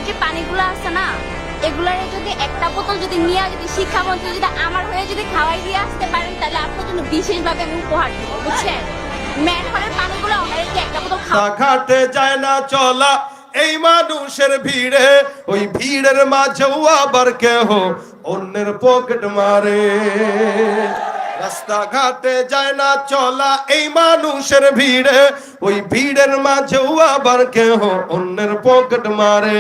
যে পানিগুলো আছে না, এগুলারে যদি একটা বোতল যদি নিয়ে যদি শিক্ষামন্ত্রী যদি আমার হয়ে যদি খাওয়াই দিয়ে আসতে পারেন, তাহলে আপনার জন্য বিশেষভাবে আমি উপহার দিব, বুঝছেন? ম্যানহোলের পানিগুলো আমাদেরকে একটা বোতল ঘাটে যায় না চলা এই মানুষের ভিড়ে, ওই ভিড়ের মাঝেও আবার কেহ অন্যের পকেট মারে। রাস্তাঘাটে যায় না চলা এই মানুষের ভিড়ে, ওই ভিড়ের মাঝেও আবার কেহ অন্যের পকেট মারে।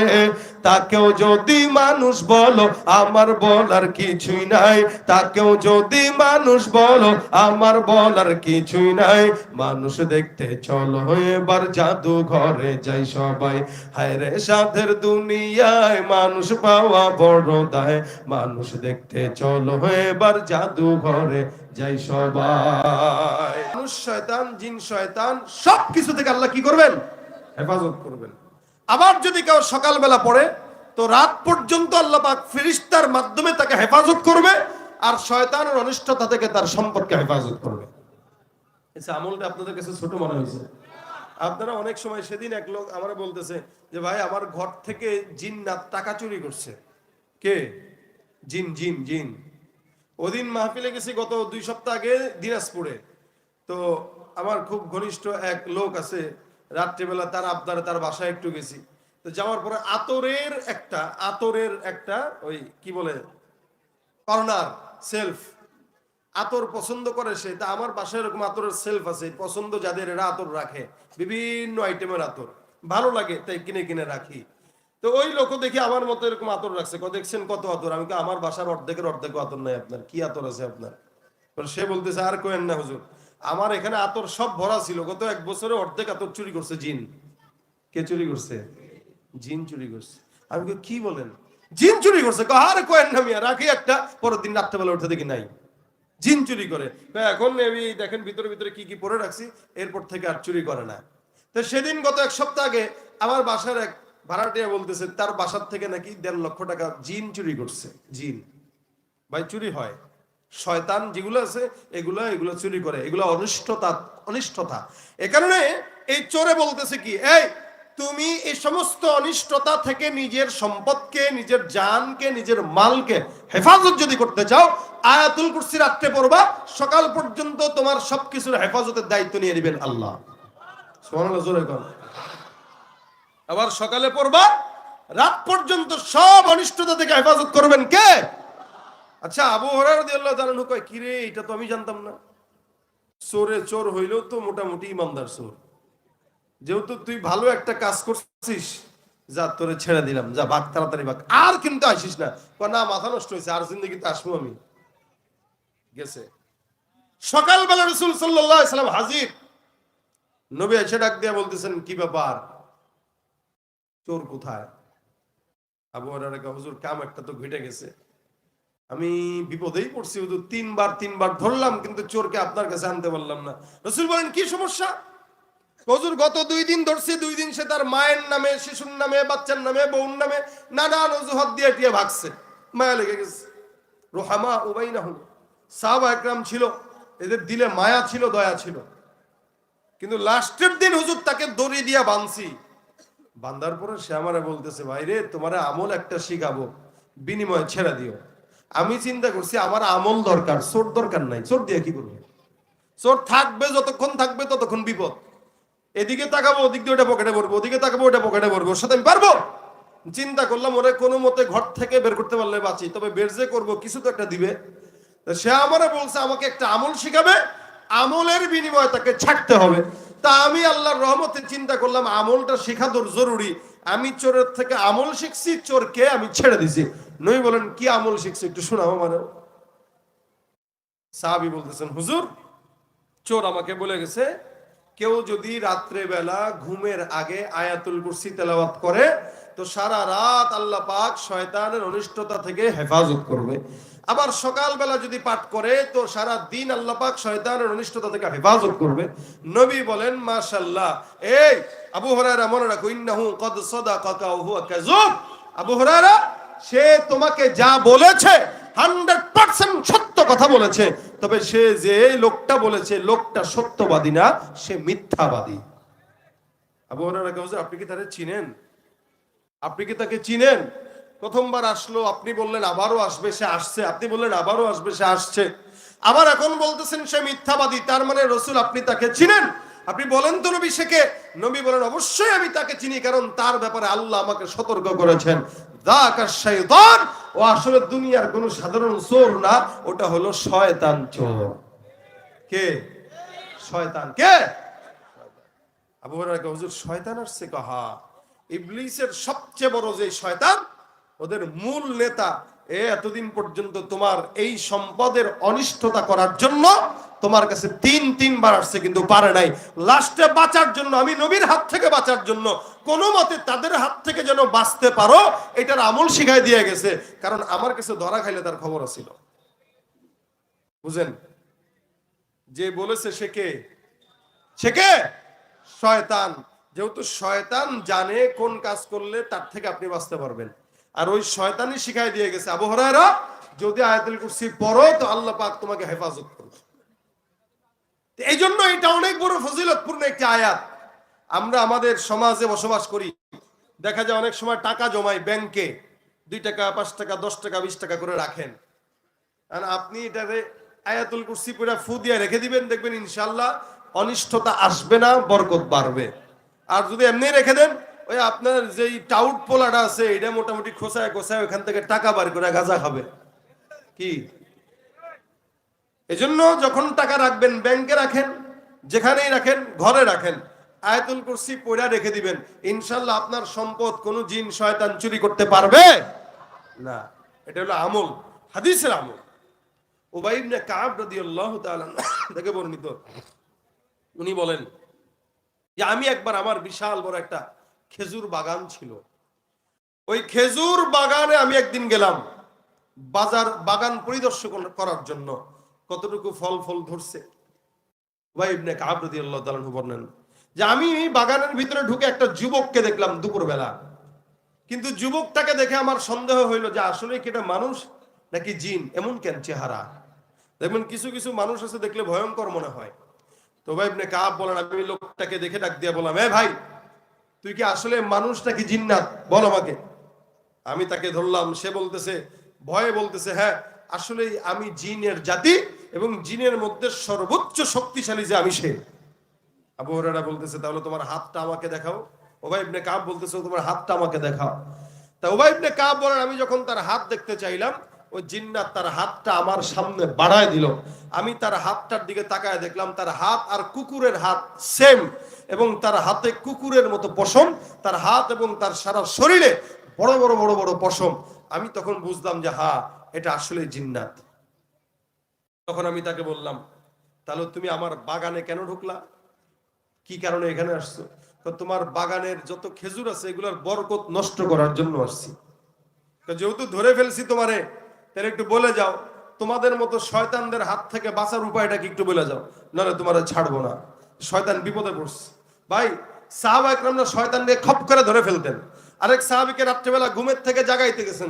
তাকেও যদি মানুষ বলো আমার বলার কিছুই নাই, তাকেও যদি মানুষ বলো আমার বলার কিছুই নাই। মানুষ দেখতে চলো এবার জাদু ঘরে যাই সবাই, হায় রে সাধের দুনিয়ায় মানুষ পাওয়া বড় দায়। মানুষ দেখতে চলো এবার জাদু ঘরে যাই সবাই। মানুষ শয়তান, জিন শয়তান, সব কিছু থেকে আল্লাহ কি করবেন? হেফাজত করবেন। আবার যদি কেউ সকালবেলা পড়ে তো রাত পর্যন্ত আল্লাহ পাক ফেরেশতার মাধ্যমে তাকে হেফাজত করবে, আর শয়তানের অনিষ্টতা থেকে তার সম্পর্কে হেফাজত করবে। এই আমলটা আপনাদের কাছে ছোট মনে হয়েছে? আপনারা অনেক সময়, সেদিন এক লোক আমারে বলতেছে যে ভাই আমার ঘর থেকে জিন্নাত টাকা চুরি করছে। কে? জিন জিন জিন। ওদিন মাহফিলে গেছি গত 2 সপ্তাহ আগে দিনাজপুরে। তো আমার খুব ঘনিষ্ঠ এক লোক আছে, রাত্রিবেলা তার আবদারে তার বাসায় একটু গেছি। তো যাওয়ার পরে আতরের একটা ওই কি বলে কর্নার সেলফ, আতর পছন্দ করে সে। তা আমার বাসায় এরকম আতরের সেলফ আছে, পছন্দ যাদের এরা আতর রাখে, বিভিন্ন আইটেমের আতর ভালো লাগে তাই কিনে কিনে রাখি। তো ওই লোক দেখি আমার মতো এরকম আতর রাখছে। দেখছেন কত আতর? আমি আমার বাসার অর্ধেকের অর্ধেক আতর নাই আপনার, কি আতর আছে আপনার? সে বলতেছে আর কোয়েন না হুজুর, আমার এখানে আতর সব ভরা ছিল, গত 1 বছরে অর্ধেক আতর চুরি করছে জিন। কে চুরি করছে? জিন চুরি করছে। আমি কি বলেন? জিন চুরি করছে? আর কোয়েন না মিয়া, রাখি একটা, পরের দিন রাত্রেবেলা উঠে দেখি নাই, জিন চুরি করে। এখন আমি দেখেন ভিতরে ভিতরে কি কি পরে রাখছি, এরপর থেকে আর চুরি করে না। তো সেদিন গত 1 সপ্তাহ আগে আমার বাসার এক ভাড়াটিয়া বলতেছে তার বাসার থেকে নাকি 1.5 লক্ষ টাকা জিন চুরি করছে। জিন ভাই চুরি হয়, শয়তান যেগুলো আছে এগুলো চুরি করে, এগুলো অনিষ্টতা। এ কারণে এই চোরে বলতেছে কি, এই তুমি এই সমস্ত অনিষ্টতা থেকে নিজের সম্পদকে, নিজের জানকে, নিজের মালকে হেফাজত যদি করতে চাও, আয়াতুল কুরসি রাত্রে পড়বা, সকাল পর্যন্ত তোমার সবকিছুর হেফাজতের দায়িত্ব নিয়ে নেবেন আল্লাহ। সুবহানাল্লাহ, জোরে বল। আবার সকালে পড়বা, রাত পর্যন্ত সব অনিষ্টতা থেকে হেফাজত করবেন কে? আচ্ছা, আবু হুরায়রা রাদিয়াল্লাহু তাআলা আনহু কয়, কি রে, এটা তো আমি জানতাম না। চোর হইলেও তো মোটামুটি ইমানদার চোর। যেহেতু তুই ভালো একটা কাজ করছিস, যা তোরে ছেড়ে দিলাম, যা ভাগ, তাড়াতাড়ি ভাগ, আর কিন্তু আসিস না। না, মাথা নষ্ট হয়েছে, আর জিন্দেগিতে আসবো আমি। গেছে। সকালবেলা রাসূল সাল্লাল্লাহু আলাইহি ওয়াসাল্লাম হাজির। নবী এসে ডাক দিয়া বলতেছেন, কি ব্যাপার, চোর কোথায়? আবু হুরায়রা কয়, হুজুর কাম একটা তো ঘটে গেছে, আমি বিপদেই পড়ছি হুজুর, তিনবার ধরলাম কিন্তু চোরকে আপনার কাছে আনতে পারলাম না। রাসূল বলেন, কি সমস্যা? হুজুর গত 2 দিন ধরছি, 2 দিন সে তার মায়ের নামে, শিশুর নামে, বাচ্চার নামে, বউর নামে নানান অজুহাত দিয়ে টিয়ে ভাগছে। মায়া লেগে গেছে। রুহামা উবাইনাহুম, সাহাবা একরাম ছিল, এদের দিলে মায়া ছিল, দয়া ছিল। কিন্তু লাস্টের দিন হুজুর তাকে দড়ি দিয়া বাঁধছি। বান্দার পরে সে আমারে বলতেছে, ভাই রে, তোমার আমল একটা শিখাবো, বিনিময়ে ছেড়ে দিও। আমি চিন্তা করছি আমার আমল দরকার, চোর দরকার নাই। চোর দিয়ে কি করবো? চোর থাকবে, যতক্ষণ থাকবে ততক্ষণ বিপদ। এদিকে তাকাবো, ওদিক দিয়ে ওটা পকেটে পড়বো, ওদিকে তাকাবো, ওটা পকেটে পড়বো, ওর সাথে আমি পারবো? চিন্তা করলাম ওরে কোনো মতে ঘর থেকে বের করতে পারলে বাঁচি, তবে বের যে করবো কিছু তো একটা দিবে। সে আমারে বলছে আমাকে একটা আমল শিখাবে, আমলের বিনিময়ে তাকে ছাড়তে হবে। তা আমি আল্লাহর রহমতে চিন্তা করলাম আমলটা শেখা জরুরি। আমি চোরের থেকে আমল শিখছি, চোরকে আমি ছেড়ে দিছি। নই বলেন, কি আমল শিখছি একটু শোনাও আমার। সাহাবী বলতেছেন, হুজুর চোর আমাকে বলে গেছে, কেউ যদি রাত্রে বেলা ঘুমের আগে আয়াতুল কুরসি তেলাওয়াত করে তো সারা রাত আল্লাহ পাক শয়তানের অনিষ্টতা থেকে হেফাজত করবে। আবার সকালবেলা যদি পাঠ করে তো সারা দিন আল্লাহ পাক শয়তানের অনিষ্টতা থেকে হেফাজত করবে। নবী বলেন, মাশাআল্লাহ। এই আবু হুরায়রা, মনে রাখো, ইন্নাহু ক্বাদ সাদাকাকা ওয়া হুয়া কাযুব। আবু হুরায়রা, সে তোমাকে যা বলেছে 100% সত্য কথা বলেছে, তবে সে যে লোকটা বলেছে লোকটা সত্যবাদী না, সে মিথ্যাবাদী। আবু হুরায়রা, হুজুর আপনি কি তারে চিনেন? আপনি কি তাকে চিনেন? প্রথমবার আসলো, আপনি বললেন আবারও আসবে, সে আসছে। আপনি বললেন আবারও আসবে, সে আসছে। আবার এখন বলতেছেন সে মিথ্যাবাদী, তার মানে রাসূল আপনি তাকে চিনেন? আপনি বলেন তো নবী সে কে? নবী বলেন অবশ্যই আমি তাকে চিনি, কারণ তার ব্যাপারে আল্লাহ আমাকে সতর্ক করেছেন। যাকা শাইতান, ও আসলে দুনিয়ার কোনো সাধারণ চোর না, ওটা হলো শয়তান চোর। কে? শয়তান। কে? আবু হুরায়রা হুজুর শয়তান আসছে? কহা, ইবলিসের সবচেয়ে বড় যে শয়তান, ওদের মূল নেতা, এতদিন পর্যন্ত তোমার এই সম্পদের অনিষ্টতা করার জন্য তোমার কাছে তিনবার আসছে, কিন্তু পারে নাই। লাস্টে বাঁচার জন্য, আমি নবীর হাত থেকে বাঁচার জন্য, কোনো মতে তাদের হাত থেকে যেন বাঁচতে পারো, এটার আমল শিখাই দিয়ে গেছে। কারণ আমার কাছে ধরা খাইলে তার খবর ছিল। বুঝেন? যে বলেছে সে কে? সে কে? শয়তান। যেহেতু শয়তান জানে কোন কাজ করলে তার থেকে আপনি বাঁচতে পারবেন, আর ওই শয়তানই শিখাই দিয়ে গেছে আবু হুরায়রা যদি আয়াতুল কুরসি পড়ো তো আল্লাহ পাক তোমাকে হেফাজত করবে। এই জন্য এটা অনেক বড় ফজিলতপূর্ণ একটি আয়াত। আমরা আমাদের সমাজে বসবাস করি, দেখা যায় অনেক সময় টাকা জমাই ব্যাংকে, 2 টাকা 5 টাকা 10 টাকা 20 টাকা করে রাখেন, আর আপনি এটারে আয়াতুল কুরসি পড়ে ফু দিয়ে রেখে দিবেন, দেখবেন ইনশাআল্লাহ অনিষ্টতা আসবে না, বরকত বাড়বে। আর যদি এমনি রেখে দেন, ওই আপনার যেই টাউট পোলাটা আছে এটা মোটামুটি খোসায় খোসায় ওখান থেকে টাকা বার করে গাঁজা খাবে। কি? এজন্য যখন টাকা রাখবেন ব্যাংকে রাখেন, যেখানেই রাখেন, ঘরে রাখেন, আয়াতুল কুরসি পড়ে রেখে দিবেন, ইনশাআল্লাহ আপনার সম্পদ কোনো জিন শয়তান চুরি করতে পারবে না। এটা হলো আমল, হাদিসের আমল। উবাই ইবনে কাব রাদিয়াল্লাহু তাআলা থেকে বর্ণিত, উনি বলেন যে আমি একবার, আমার বিশাল বড় একটা খেজুর বাগান ছিল, ওই খেজুর বাগানে আমি একদিন গেলাম বাগান পরিদর্শন করার জন্য, কতটুকু ফল ধরছে। উবাই ইবনে কাব রাদিয়াল্লাহু তাআলা বলেন যে আমি বাগানের ভিতরে ঢুকে একটা যুবককে দেখলাম দুপুরবেলা, কিন্তু যুবকটাকে দেখে আমার সন্দেহ হইল যে আসলে কি এটা মানুষ নাকি জিন, এমন কেন চেহারা। দেখবেন কিছু কিছু মানুষ আছে দেখলে ভয়ঙ্কর মনে হয়। তো উবাই ইবনে কাব বলেন, আমি লোকটাকে দেখে ডাক দিয়ে বললাম, এ ভাই, তুই কি আসলে মানুষ নাকি জিন্নাত, বল আমাকে। আমি তাকে ধরলাম, সে বলতেছে, ভয়ে বলতেছে, হ্যাঁ আসলে আমি জিনের জাতি, এবং জিনের মধ্যে সর্বোচ্চ শক্তিশালী যে আমি সে। আবু হুরায়রা বলতেছে, তাহলে তোমার হাতটা আমাকে দেখাও। উবাই ইবনে কাব বলতেছে, তোমার হাতটা আমাকে দেখাও। তা উবাই ইবনে কাব বলেন, আমি যখন তার হাত দেখতে চাইলাম, ওই জিন্নাত তার হাতটা আমার সামনে বাড়ায় দিল। আমি তার হাতটার দিকে তাকায় দেখলাম তার হাত আর কুকুরের হাত সেম, এবং তার হাতে কুকুরের মতো পশম, তার হাত এবং তার সারা শরীরে বড় বড় বড় বড় পশম। আমি তখন বুঝলাম যে হ্যাঁ, এটা আসলে জিন্নাত। তখন আমি তাকে বললাম, তাহলে তুমি আমার বাগানে কেন ঢুকলা, কি কারণে এখানে আসছো? তোমার বাগানের যত খেজুর আছে এগুলোর বরকত নষ্ট করার জন্য আসছি। যেহেতু ধরে ফেলছি তোমারে, তাহলে একটু বলে যাও, তোমাদের মতো শয়তানদের হাত থেকে বাঁচার উপায়টা কি একটু বলে যাও, নাহলে তোমার ছাড়বো না। শয়তান বিপদে পড়ছে। ভাই, সাহাবা একরামরা শয়তানকে খপ করে ধরে ফেলতেন। আরেক সাহাবীকে রাত্রেবেলা ঘুমের থেকে জাগাইতে গেছেন,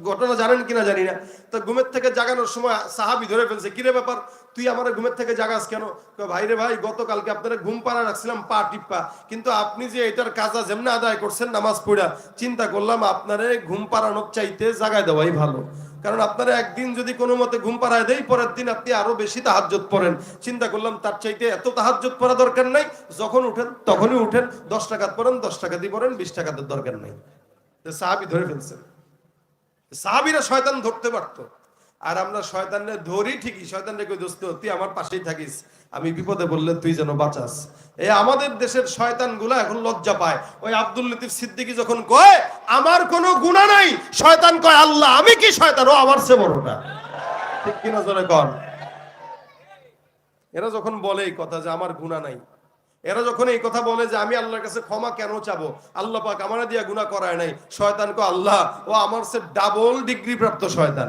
ঘটনা জানেন কিনা জানি না। তো ঘুমের থেকে জাগানোর সময় সাহাবী ধরে ফেলছে, কিরে ব্যাপার, তুই আমার ঘুমের থেকে জাগাস কেন? ভাই রে ভাই, গতকালকে আপনারা ঘুম পাড়া রাখছিলাম পা টিপ্পা, কিন্তু আপনি যে এটার কাজা যেমন আদায় করছেন নামাজ পড়া, চিন্তা করলাম আপনারে ঘুম পাড়ানোর চাইতে জাগাই দেওয়াই ভালো। কারণ আপনারা একদিন যদি কোনো মতে ঘুম পাড়ায় দেই, পরের দিন আপনি আরো বেশি তাহাজ্জুদ পড়েন। চিন্তা করলাম তার চাইতে এত তাহাজ্জুদ পড়া দরকার নাই, যখন উঠেন তখনই উঠেন, 10 টাকা পড়েন, 10 টাকা দিয়ে পড়েন, 20 টাকার দরকার নাই। সাহাবী ধরে ফেলছেন। সাহাবীরা শয়তান ধরতে পারতো, আর আমরা শয়তানরে ধরি ঠিকই। শয়তানরে কই, দোস্ত তুই আমার পাশেই থাকিস, আমি বিপদে পড়লে তুই যেন বাঁচাস। এই আমাদের দেশের শয়তানগুলো এখন লজ্জা পায়। ওই আব্দুল লতিফ সিদ্দিকী যখন কয় আমার কোনো গুনাহ নাই, শয়তান কয় আল্লাহ আমি কি শয়তান, ও আমার চেয়ে বড়টা। ঠিক কিনা জোরে কর। এরা যখন বলে এই কথা যে আমার গুনাহ নাই, এরা যখন এই কথা বলে যে আমি আল্লাহর কাছে ক্ষমা কেন চাবো, আল্লাহ পাক আমারে দিয়া গুনাহ করায় নাই, শয়তান কয় আল্লাহ ও আমার চেয়ে ডাবল ডিগ্রি প্রাপ্ত শয়তান।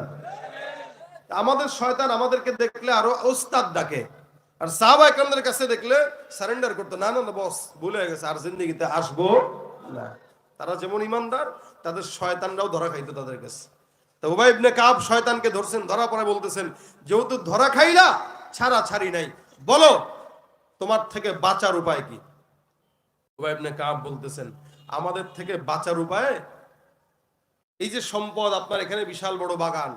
আমাদের শয়তান আমাদেরকে দেখলে আরো ওস্তাদ ডাকে, আর সাহাবা একরামদের কাছে দেখলে সারেন্ডার করতো, না না বস ভুলে গেছে, আর জিন্দেগিতে আসবো না। তারা যেমন ইমানদার, তাদের শয়তানরাও ধরা খাইতো তাদের কাছে। তো উবাই ইবনে কাব শয়তানকে ধরছেন, ধরা পরে বলতেছেন, যেহেতু ধরা খাইলা, ছাড়া ছাড়ি নাই, বলো তোমার থেকে বাঁচার উপায় কি? উবাই ইবনে কাব বলতেছেন, আমাদের থেকে বাঁচার উপায় এই যে সম্পদ, আপনার এখানে বিশাল বড় বাগান,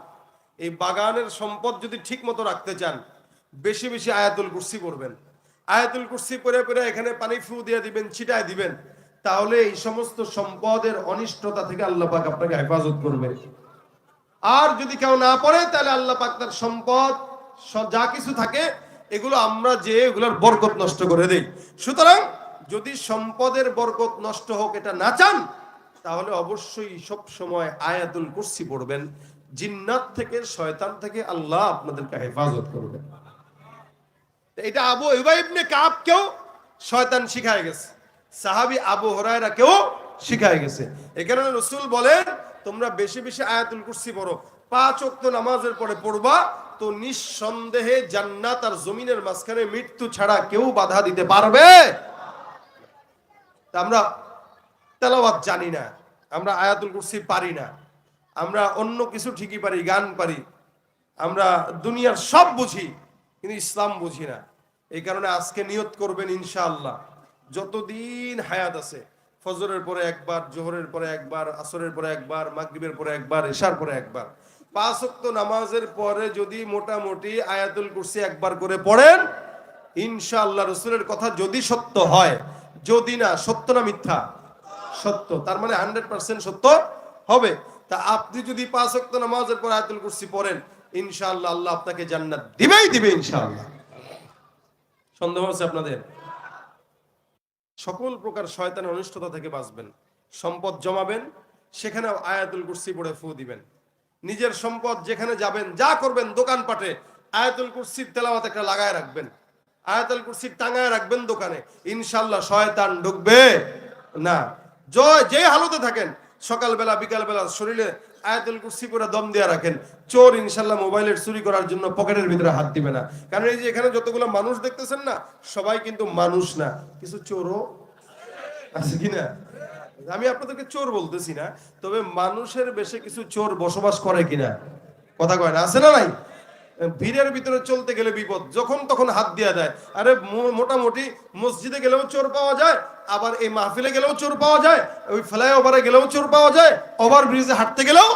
এই বাগানের সম্পদ যদি ঠিক মতো রাখতে চান, বেশি বেশি আয়াতুল কুরসি পড়বেন। আয়াতুল কুরসি পড়ে পড়ে এখানে পানি ফু দিয়ে দিবেন, ছিটায় দিবেন, তাহলে এই সমস্ত সম্পদের অনিষ্টতা থেকে আল্লাহ পাক আপনাকে হেফাজত করবে। আর যদি কেউ না পড়ে, তাহলে আল্লাহ পাক তার সম্পদ যা কিছু থাকে এগুলো আমরা যে এগুলোর বরকত নষ্ট করে দেই। সুতরাং যদি সম্পদের বরকত নষ্ট হোক এটা না চান, তাহলে অবশ্যই সব সময় আয়াতুল কুরসি পড়বেন। জিন্নাত থেকে, শয়তান থেকে আল্লাহ আপনাদেরকে হেফাজত করবেন। এটা আবু উবাই ইবনে কাবকেও শয়তান শিখায় গেছে, সাহাবী আবু হুরায়রাকেও শিখায় গেছে। এখানে রাসূল বলেন, তোমরা বেশি বেশি আয়াতুল কুরসি পড়ো, 5 ওয়াক্ত নামাজের পরে পড়বা, তো নিঃসন্দেহে জান্নাত আর জমিনের মাঝখানে মৃত্যু ছাড়া কেউ বাধা দিতে পারবে। আমরা তেলাওয়াত জানি না, আমরা আয়াতুল কুরসি পারি না, আমরা অন্য কিছু ঠিকই পারি, গান পারি, আমরা দুনিয়ার সব বুঝি, কিন্তু ইসলাম বুঝি না। এই কারণে আজকে নিয়ত করবেন ইনশাআল্লাহ, যতদিন হায়াত আছে, ফজরের পরে একবার, জোহরের পরে একবার, আসরের পরে একবার, মাগরিবের পরে একবার, এশার পরে একবার, 5 ওয়াক্ত নামাজের পরে যদি মোটামুটি আয়াতুল কুরসি একবার করে পড়েন, ইনশাআল্লাহ রাসূলের কথা যদি সত্য হয়, যদি না, সত্য না মিথ্যা? সত্য, তার মানে 100% সত্য হবে। তা আপনি যদি 5 ওয়াক্ত নামাজের পর আয়াতুল কুরসি পড়েন, ইনশাআল্লাহ আল্লাহ আপনাকে জান্নাত দিবেই দিবে ইনশাআল্লাহ। সন্দেহ আছে আপনাদের? সকল প্রকার শয়তানের অনিষ্টতা থেকে বাঁচবেন। সম্পদ জমাবেন, সেখানে আয়াতুল কুরসি পড়ে ফু দিবেন। নিজের সম্পদ যেখানে যাবেন, যা করবেন, দোকানপাটে আয়াতুল কুরসির তেলাওয়াত একটা লাগায় রাখবেন, আয়াতুল কুরসি টাঙায় রাখবেন দোকানে, ইনশাআল্লাহ শয়তান ঢুকবে না। যে হালতে থাকেন, সকালবেলা বিকালবেলা শরীরে আয়াতুল কুরসি করে দম দিয়ে রাখেন। চোর ইনশাআল্লাহ মোবাইলের চুরি করার জন্য পকেটের ভিতরে হাত দিবে না, কারণ এই যে এখানে যতগুলো মানুষ দেখতেছেন না, সবাই কিন্তু মানুষ না, কিছু চোরও আছে কিনা। আমি আপনাদেরকে চোর বলতেছি না, তবে মানুষের বেশে কিছু চোর বসবাস করে কিনা, কথা কয় না, আছে না নাই? ভিড়ের ভিতরে চলতে গেলে বিপদ, যখন তখন হাত দেওয়া যায়। আরে মোটামুটি মসজিদে গেলেও চোর পাওয়া যায়, আবার এই মাহফিলে গেলেও চোর পাওয়া যায়, ওই ফ্লাইওভারে গেলেও চোর পাওয়া যায়, ওভার ব্রিজে হাঁটতে গেলেও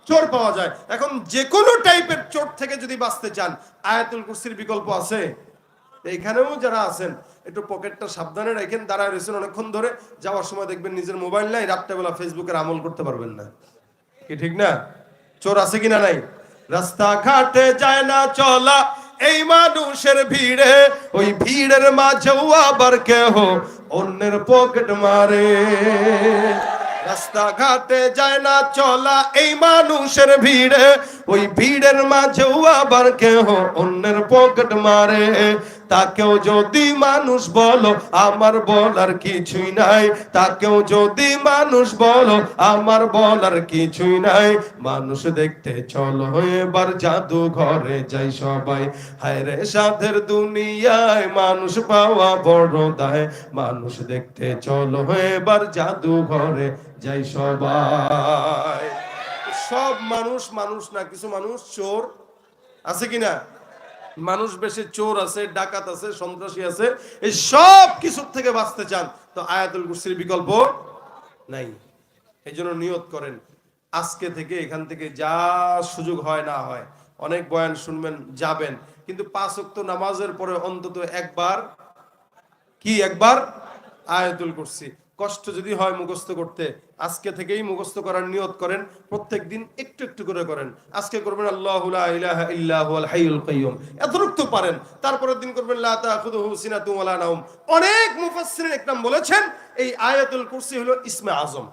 চোর পাওয়া যায়। এখন যে কোনো টাইপের চোর থেকে যদি বাঁচতে চান, আয়াতুল কুরসির বিকল্প আছে। এইখানেও যারা আছেন, একটু পকেটটা সাবধানে রাখেন। দাঁড়ায় রয়েছেন অনেকক্ষণ ধরে, যাওয়ার সময় দেখবেন নিজের মোবাইল নাই, রাত্রেবেলা ফেসবুকের আমল করতে পারবেন না, কি ঠিক না? চোর আছে কিনা নাই? রাস্তাঘাটে যায় না চলা এই মানুষের ভিড়ে, ওই ভিড়ের মাঝেও আবার কেহ অন্যের পকেট মারে। রাস্তাঘাটে যায় না চলা এই মানুষের ভিড়ে, ওই ভিড়ের মাঝেও আবার কেহ অন্যের পকেট মারে। তাকেও যদি মানুষ বলো আমার বলার কিছুই নাই, তাকেও যদি মানুষ বলো আমার বলার কিছুই নাই। মানুষ দেখতে চলো এবার জাদু ঘরে যাই সবাই, হায় রে সাধের দুনিয়ায় মানুষ পাওয়া বড় দায়। মানুষ দেখতে চলো এবার জাদু ঘরে যাই সবাই। সব মানুষ মানুষ না, কিছু মানুষ চোর আছে কিনা? মানুষ বেশি চোর আছে, ডাকাত আছে, সন্ত্রাসী আছে। এই সব কিছু থেকে বাঁচতে চান তো আয়াতুল কুরসির বিকল্প নাই। এই জন্য নিয়ত করেন, আজকে থেকে এখান থেকে যা সুযোগ হয় না হয়, অনেক বয়ান শুনবেন, যাবেন, কিন্তু 5 ওয়াক্ত নামাজের পরে অন্তত একবার আয়াতুল কুরসি। কষ্ট যদি হয় মুখস্থ করতে, আজকে থেকেই মুখস্থ করার নিয়ত করেন। প্রত্যেকদিন একটু একটু করে করেন। আজকে করবেন আল্লাহু লা ইলাহা ইল্লা হুয়াল হাইয়ুল কাইয়্যুম, এতটুকু তো পারেন। তারপরের দিন করবেন লা তাখুযুহু সিনাতুন ওয়ালা নাওম। অনেক মুফাসসিরিন একরাম বলেছেন এই আয়াতুল কুরসি হলো ইসমে আজম।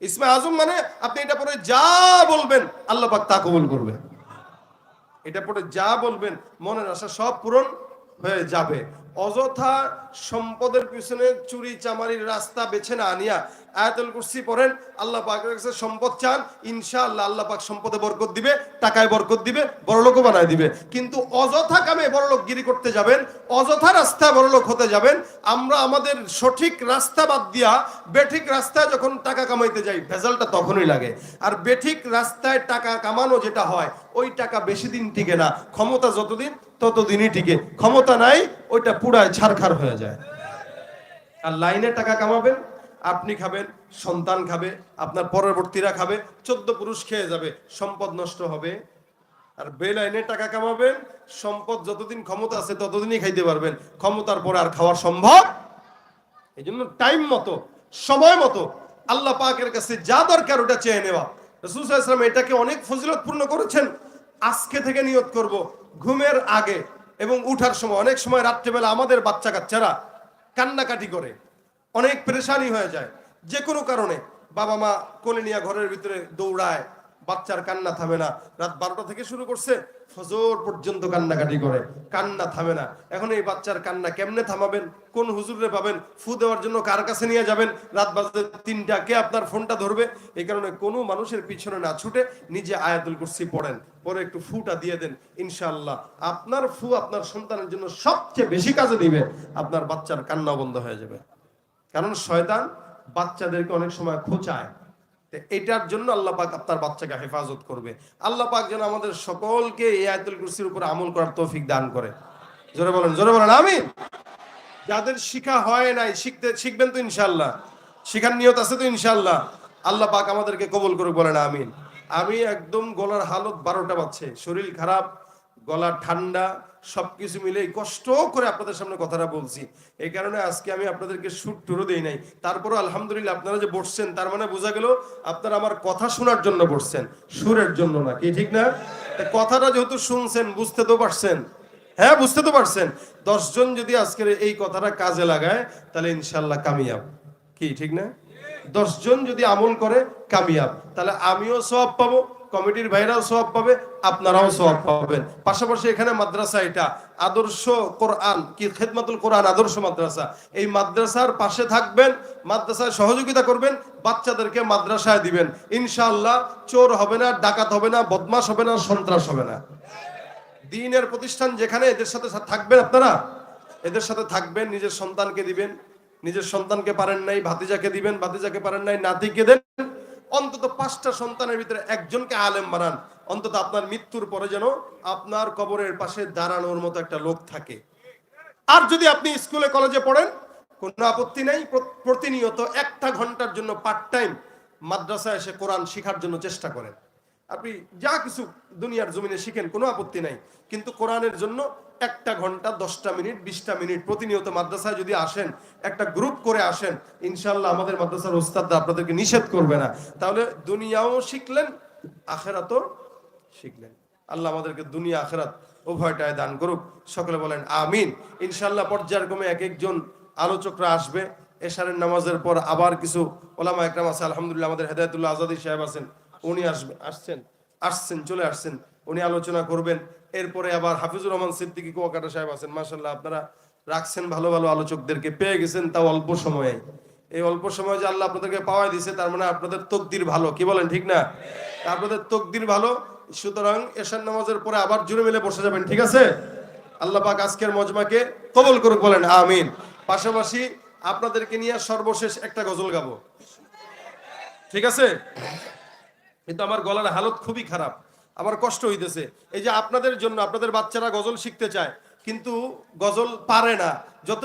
ইসমে আজম মানে আপনি এটা পড়ে যা বলবেন আল্লাহ পাক তা কবুল করবে। এটা পড়ে যা বলবেন মনের আশা সব পূরণ হয়ে যাবে। অযথা সম্পদের পিছনে চুরি চামারির রাস্তা বেছে না আনিয়া আয়াতুল কুরসি পড়েন, আল্লাহ পাকের কাছে সম্পদ চান, ইনশাআল্লাহ আল্লাহ পাক সম্পদে বরকত দিবে, টাকায় বরকত দিবে, বড়লোকও বানায় দিবে। কিন্তু অযথা কামে বড়লোকগিরি করতে যাবেন, অযথা রাস্তায় বড়লোক হতে যাবেন। আমরা আমাদের সঠিক রাস্তা বাদ দিয়া বেঠিক রাস্তায় যখন টাকা কামাইতে যাই, ভেজালটা তখনই লাগে। আর বেঠিক রাস্তায় টাকা কামানো যেটা হয়, ওই টাকা বেশি দিন টিকে না। ক্ষমতা যতদিন ততদিনই টিকে, ক্ষমতা নাই ওইটা পুরায় ছারখার হয়ে যায়। আর লাইনে টাকা কামাবেন, আপনি খাবেন, সন্তান খাবে, আপনার পরবর্তীরা খাবে, 14 পুরুষ খেয়ে যাবে, সম্পদ নষ্ট হবে। আর বেলাইনে টাকা কামাবেন, সম্পদ যতদিন ক্ষমতা আছে ততদিনই খাইতে পারবেন, ক্ষমতার পরে আর খাওয়া সম্ভব। এই জন্য টাইম মতো, সময় মতো আল্লাহ পাকের কাছে যা দরকার ওটা চেয়ে নেওয়া। রাসূল সাল্লাল্লাহু আলাইহি ওয়াসাল্লাম এটাকে অনেক ফজিলতপূর্ণ করেছেন। আজকে থেকে নিয়ত করব, ঘুমের আগে এবং উঠার সময়। অনেক সময় রাত্রেবেলা আমাদের বাচ্চা কাচ্চারা কান্নাকাটি করে, অনেক পেরেশানি হয়ে যায় যে কোনো কারণে। বাবা মা কোলে নিয়ে ঘরের ভিতরে দৌড়ায়, বাচ্চার কান্না থামে না। রাত 12টা থেকে শুরু করছে, ফজর পর্যন্ত কান্নাকাটি করে, কান্না থামে না। এখন এই বাচ্চার কান্না কেমনে থামাবেন? কোন হুজুরে পাবেন? ফু দেওয়ার জন্য কার কাছে নিয়ে যাবেন? রাত বাজতে 3টা, কে আপনার ফোনটা ধরবে? এই কারণে কোনো মানুষের পিছনে না ছুটে নিজে আয়াতুল কুরসি পড়েন, পরে একটু ফুটা দিয়ে দেন। ইনশাআল্লাহ আপনার ফু আপনার সন্তানের জন্য সবচেয়ে বেশি কাজে দিবে, আপনার বাচ্চার কান্না বন্ধ হয়ে যাবে। কারণ শয়তান বাচ্চাদেরকে অনেক সময় খোঁচায়। এটার জন্য আল্লাহ পাক আপনার বাচ্চাকে হেফাজত করবে। আল্লাহ পাক যেন আমাদের সকলকে এই আয়াতুল কুরসির উপর আমল করার তৌফিক দান করে। জোরে বলেন, জোরে বলেন আমিন। যাদের শিখা হয় নাই, শিখবেন তো ইনশাআল্লাহ, শিখার নিয়ত আছে তো ইনশাআল্লাহ। আল্লাহ পাক আমাদেরকে কবুল করুক, বলেন আমিন। আমি একদম গলার হালত 12টা বাজছে, শরীর খারাপ, গলা ঠান্ডা, সবকিছু মিলে কষ্ট করে আপনাদের সামনে কথাটা বলছি। এই কারণে আজকে আমি আপনাদেরকে সুর টুরও দেই নাই। তারপরও আলহামদুলিল্লাহ আপনারা যে বসছেন, তার মানে বোঝা গেল আপনারা আমার কথা শোনার জন্য বসছেন, সুরের জন্য না, কি ঠিক না? কথাটা যেহেতু শুনছেন, বুঝতে তো পারছেন, হ্যাঁ বুঝতে তো পারছেন। 10 জন যদি আজকের এই কথাটা কাজে লাগায় তাহলে ইনশাল্লাহ কামিয়াব, কি ঠিক না? 10 জন যদি আমল করে কামিয়াব, তাহলে আমিও সওয়াব পাবো, কমিটির ভাইরাও সওয়াব পাবে, আপনারাও সওয়াব পাবেন। পাশাপাশি এখানে মাদ্রাসা, এটা আদর্শ কোরআন কি খেদমাতুল কোরআন আদর্শ মাদ্রাসা। এই মাদ্রাসার পাশে থাকবেন, মাদ্রাসায় সহযোগিতা করবেন, বাচ্চাদেরকে মাদ্রাসায় দিবেন। ইনশাআল্লাহ চোর হবে না, ডাকাত হবে না, বদমাশ হবে না, সন্ত্রাস হবে না। দ্বীনের প্রতিষ্ঠান যেখানে, এদের সাথে থাকবেন আপনারা, এদের সাথে থাকবেন। নিজের সন্তানকে দিবেন, নিজের সন্তানকে পারেন নাই ভাতিজাকে দিবেন, ভাতিজাকে পারেন নাই নাতিকে দেন। অন্তত 5টা সন্তানের ভিতরে একজনকে আলেম বানান। অন্তত আপনার মৃত্যুর পরে যেন আপনার কবরের পাশে দাঁড়ানোর মতো একটা লোক থাকে। আর যদি আপনি স্কুলে কলেজে পড়েন, কোনো আপত্তি নাই, প্রতিনিয়ত 1টা ঘন্টার জন্য পার্ট টাইম মাদ্রাসায় এসে কোরআন শেখার জন্য চেষ্টা করেন। আপনি যা কিছু দুনিয়ার জমিনে শিখেন, কোনো আপত্তি নাই, কিন্তু কোরআনের জন্য 1টা ঘন্টা 10টা মিনিট 20টা মিনিট প্রতিনিয়ত মাদ্রাসায় যদি আসেন, একটা গ্রুপ করে আসেন, ইনশাআল্লাহ আমাদের মাদ্রাসার ওস্তাদরা আপনাদেরকে নিষেধ করবে না। তাহলে দুনিয়াও শিখলেন, আখিরাতও শিখলেন। আল্লাহ আমাদেরকে দুনিয়া আখিরাত উভয়টায় দান করুক, সকলে বলেন আমিন। ইনশাআল্লাহ পর্যায়ক্রমে এক একজন আলোচকরা আসবে। এশারের নামাজের পর আবার কিছু ওলামা একরাম আছে, আলহামদুলিল্লাহ আমাদের হেদায়েতুল্লাহ আজাদি সাহেব আছেন, উনি আসছেন চলে আসছেন, উনি আলোচনা করবেন। এরপরে আবার হাফিজুর রহমান সিদ্দিকী কুয়াকাটা সাহেব আছেন। মাশাআল্লাহ আপনারা রাখছেন ভালো ভালো আলোচকদেরকে, পেয়ে গেছেন তাও অল্প সময়ে। এই অল্প সময় যে আল্লাহ আপনাদেরকে পাওয়াই দিয়েছে, তার মানে আপনাদের তকদির ভালো, কি বলেন ঠিক না? আপনাদের তকদির ভালো। সুতরাং এশার নামাজের পরে আবার জুড়ে মিলে বসে যাবেন, ঠিক আছে? আল্লাহ পাক আজকের মজমাকে কবুল করুক, বলেন আমিন। পাশাপাশি আপনাদেরকে নিয়ে সর্বশেষ একটা গজল গাবো, ঠিক আছে? কিন্তু আমার গলার হালত খুবই খারাপ, আমার কষ্ট হইতেছে। এই যে আপনাদের জন্য, আপনাদের বাচ্চারা গজল শিখতে চায় কিন্তু গজল পারে না, যত